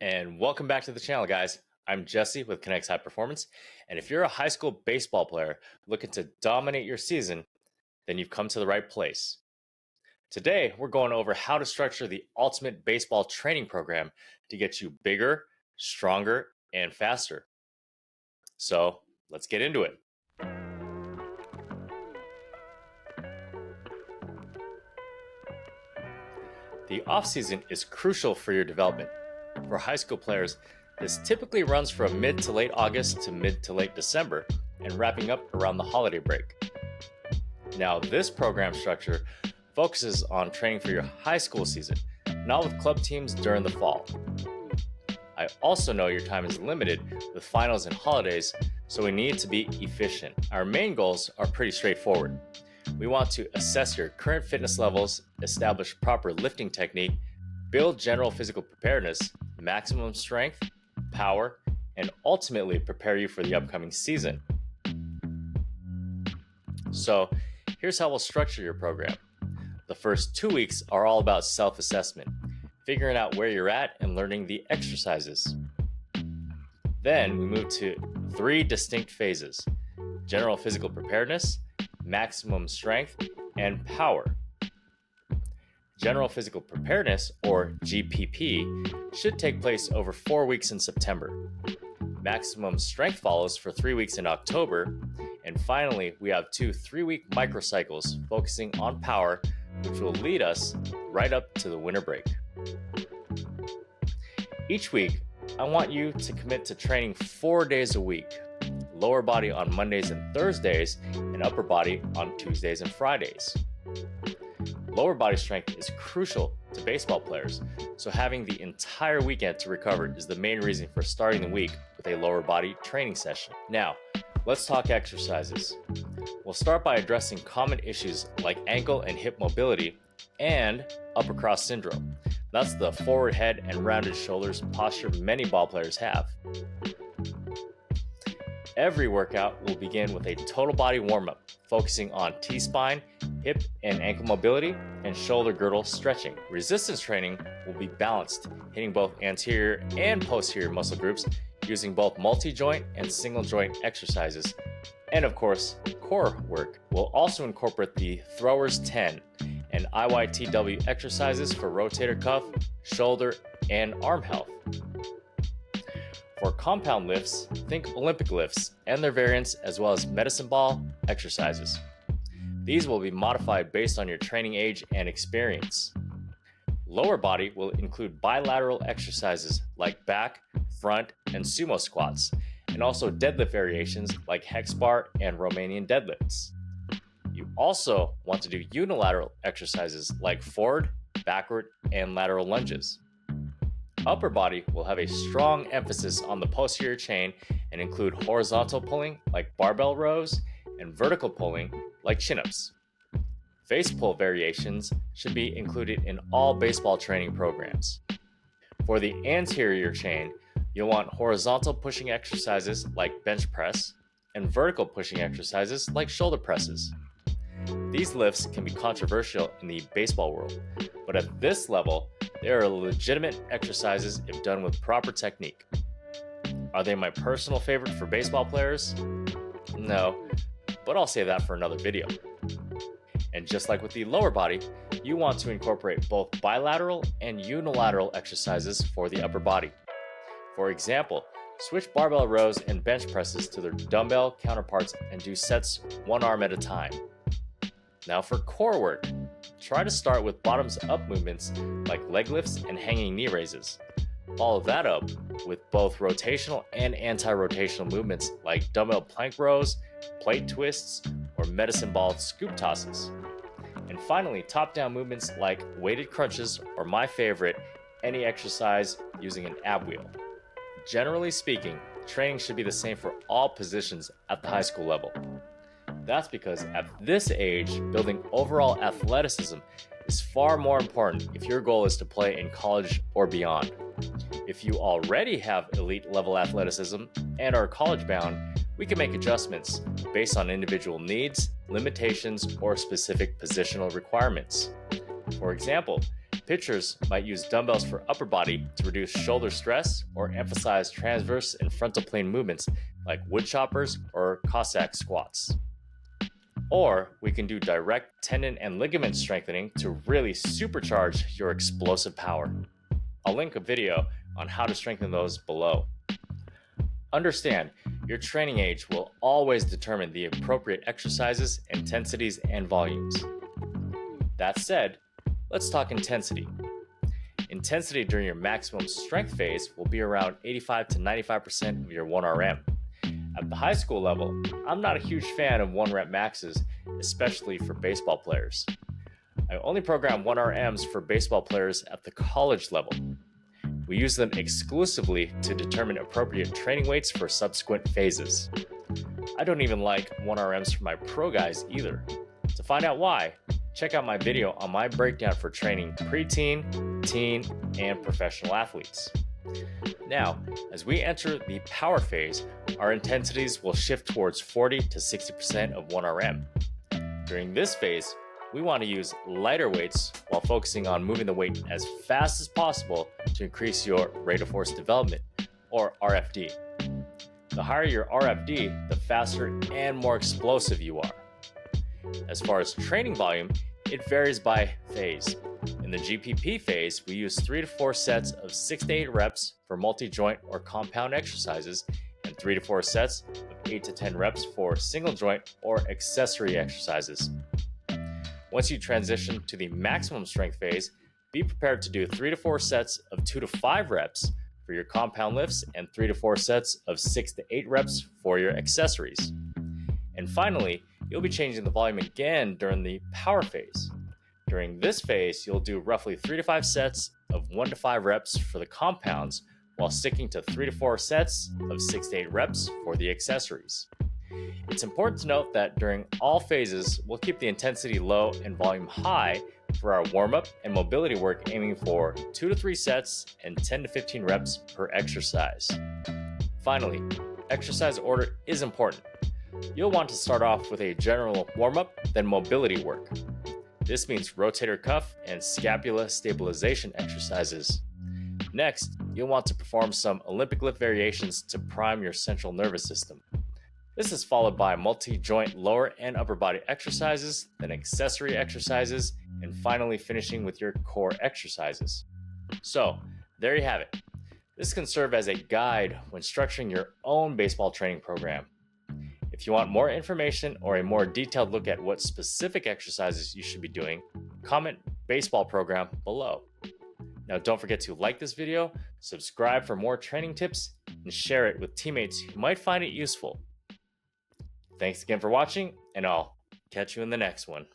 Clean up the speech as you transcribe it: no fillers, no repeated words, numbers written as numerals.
And welcome back to the channel, guys. I'm Jesse with Connects High Performance. And if you're a high school baseball player looking to dominate your season, then you've come to the right place. Today, we're going over how to structure the ultimate baseball training program to get you bigger, stronger, and faster. So let's get into it. The off-season is crucial for your development. For high school players, this typically runs from mid to late August to mid to late December and wrapping up around the holiday break. Now, this program structure focuses on training for your high school season, not with club teams during the fall. I also know your time is limited with finals and holidays, so we need to be efficient. Our main goals are pretty straightforward. We want to assess your current fitness levels, establish proper lifting technique, build general physical preparedness, maximum strength, power, and ultimately prepare you for the upcoming season. So here's how we'll structure your program. The first 2 weeks are all about self-assessment, figuring out where you're at and learning the exercises. Then we move to 3 distinct phases: general physical preparedness, maximum strength, and power. General physical preparedness, or GPP, should take place over 4 weeks in September. Maximum strength follows for 3 weeks in October. And finally, we have 2 3-week microcycles focusing on power, which will lead us right up to the winter break. Each week, I want you to commit to training 4 days a week. Lower body on Mondays and Thursdays, and upper body on Tuesdays and Fridays. Lower body strength is crucial to baseball players, so having the entire weekend to recover is the main reason for starting the week with a lower body training session. Now, let's talk exercises. We'll start by addressing common issues like ankle and hip mobility and upper cross syndrome. That's the forward head and rounded shoulders posture many ball players have. Every workout will begin with a total body warm-up, focusing on T-spine, hip and ankle mobility, and shoulder girdle stretching. Resistance training will be balanced, hitting both anterior and posterior muscle groups using both multi-joint and single joint exercises. And of course, core work will also incorporate the Throwers 10 and IYTW exercises for rotator cuff, shoulder, and arm health. For compound lifts, think Olympic lifts and their variants, as well as medicine ball exercises. These will be modified based on your training age and experience. Lower body will include bilateral exercises like back, front, and sumo squats, and also deadlift variations like hex bar and Romanian deadlifts. You also want to do unilateral exercises like forward, backward, and lateral lunges. Upper body will have a strong emphasis on the posterior chain and include horizontal pulling like barbell rows and vertical pulling like chin-ups. Face pull variations should be included in all baseball training programs. For the anterior chain, you'll want horizontal pushing exercises like bench press and vertical pushing exercises like shoulder presses. These lifts can be controversial in the baseball world, but at this level, they are legitimate exercises if done with proper technique. Are they my personal favorite for baseball players? No, but I'll save that for another video. And just like with the lower body, you want to incorporate both bilateral and unilateral exercises for the upper body. For example, switch barbell rows and bench presses to their dumbbell counterparts and do sets one arm at a time. Now for core work, try to start with bottoms up movements like leg lifts and hanging knee raises. Follow that up with both rotational and anti-rotational movements like dumbbell plank rows, plate twists, or medicine ball scoop tosses. And finally, top-down movements like weighted crunches, or my favorite, any exercise using an ab wheel. Generally speaking, training should be the same for all positions at the high school level. That's because at this age, building overall athleticism is far more important if your goal is to play in college or beyond. If you already have elite level athleticism and are college bound, we can make adjustments based on individual needs, limitations, or specific positional requirements. For example, Pitchers might use dumbbells for upper body to reduce shoulder stress or emphasize transverse and frontal plane movements like wood choppers or Cossack squats. Or we can do direct tendon and ligament strengthening to really supercharge your explosive power. I'll link a video on how to strengthen those below. Understand, your training age will always determine the appropriate exercises, intensities, and volumes. That said, let's talk intensity. Intensity during your maximum strength phase will be around 85 to 95% of your 1RM. At the high school level, I'm not a huge fan of 1-rep maxes, especially for baseball players. I only program 1RMs for baseball players at the college level. We use them exclusively to determine appropriate training weights for subsequent phases. I don't even like 1RMs for my pro guys either. To find out why, check out my video on my breakdown for training preteen, teen, and professional athletes. Now, as we enter the power phase, our intensities will shift towards 40 to 60% of 1RM. During this phase, we want to use lighter weights while focusing on moving the weight as fast as possible to increase your rate of force development, or RFD. The higher your RFD, the faster and more explosive you are. As far as training volume, it varies by phase. In the GPP phase, we use 3 to 4 sets of 6 to 8 reps for multi-joint or compound exercises, and 3 to 4 sets of 8 to 10 reps for single joint or accessory exercises. Once you transition to the maximum strength phase, be prepared to do 3 to 4 sets of 2 to 5 reps for your compound lifts and 3 to 4 sets of 6 to 8 reps for your accessories. And finally, you'll be changing the volume again during the power phase. During this phase, you'll do roughly 3 to 5 sets of 1 to 5 reps for the compounds while sticking to 3 to 4 sets of 6 to 8 reps for the accessories. It's important to note that during all phases, we'll keep the intensity low and volume high for our warm-up and mobility work, aiming for 2 to 3 sets and 10 to 15 reps per exercise. Finally, exercise order is important. You'll want to start off with a general warm-up, then mobility work. This means rotator cuff and scapula stabilization exercises. Next, you'll want to perform some Olympic lift variations to prime your central nervous system. This is followed by multi-joint lower and upper body exercises, then accessory exercises, and finally finishing with your core exercises. So, there you have it. This can serve as a guide when structuring your own baseball training program. If you want more information or a more detailed look at what specific exercises you should be doing, comment baseball program below. Now don't forget to like this video, subscribe for more training tips, and share it with teammates who might find it useful. Thanks again for watching, and I'll catch you in the next one.